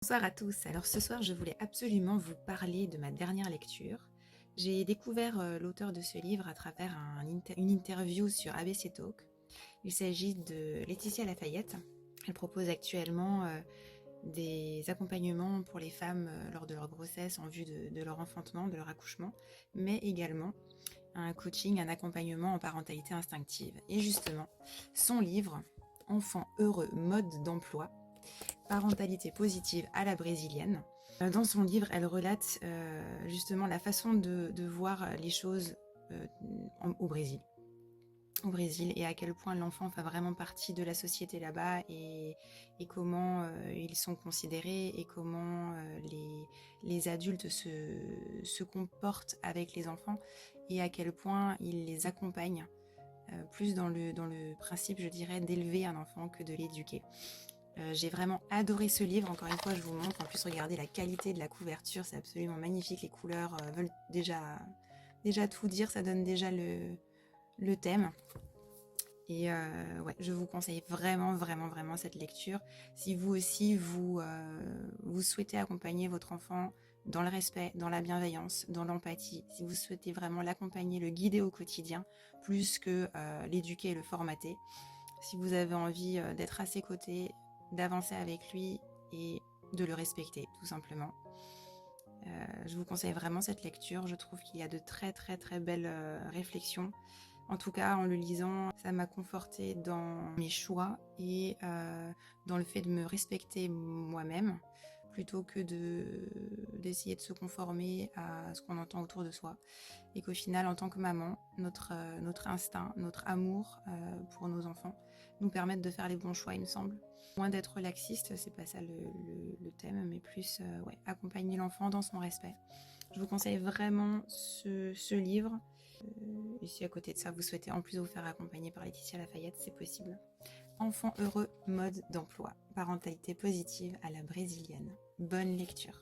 Bonsoir à tous. Alors ce soir, je voulais absolument vous parler de ma dernière lecture. J'ai découvert l'auteur de ce livre à travers une interview sur ABC Talk. Il s'agit de Laetitia Lafayette. Elle propose actuellement des accompagnements pour les femmes lors de leur grossesse en vue de leur enfantement, de leur accouchement, mais également un coaching, un accompagnement en parentalité instinctive. Et justement, son livre, Enfant heureux, mode d'emploi, parentalité positive à la brésilienne. Dans son livre, elle relate justement la façon de voir les choses au Brésil. Au Brésil, et à quel point l'enfant fait vraiment partie de la société là-bas, et comment ils sont considérés, et comment les adultes se comportent avec les enfants, et à quel point ils les accompagnent plus dans le principe, je dirais, d'élever un enfant que de l'éduquer. J'ai vraiment adoré ce livre. Encore une fois, je vous montre. En plus, regardez la qualité de la couverture, c'est absolument magnifique. Les couleurs veulent déjà tout dire. Ça donne déjà le thème. Et ouais, je vous conseille vraiment cette lecture. Si vous aussi, vous souhaitez accompagner votre enfant dans le respect, dans la bienveillance, dans l'empathie, si vous souhaitez vraiment l'accompagner, le guider au quotidien, plus que l'éduquer et le formater, si vous avez envie d'être à ses côtés, d'avancer avec lui et de le respecter, tout simplement. Je vous conseille vraiment cette lecture. Je trouve qu'il y a de très belles réflexions. En tout cas, en le lisant, ça m'a confortée dans mes choix et dans le fait de me respecter moi-même, plutôt que d'essayer de se conformer à ce qu'on entend autour de soi. Et qu'au final, en tant que maman, notre instinct, notre amour pour nos enfants nous permettent de faire les bons choix, il me semble. Moins d'être laxiste, c'est pas ça le thème, mais plus ouais, accompagner l'enfant dans son respect. Je vous conseille vraiment ce livre. Et si à côté de ça, vous souhaitez en plus vous faire accompagner par Laetitia Lafayette, c'est possible. Enfant heureux, mode d'emploi, parentalité positive à la brésilienne. Bonne lecture.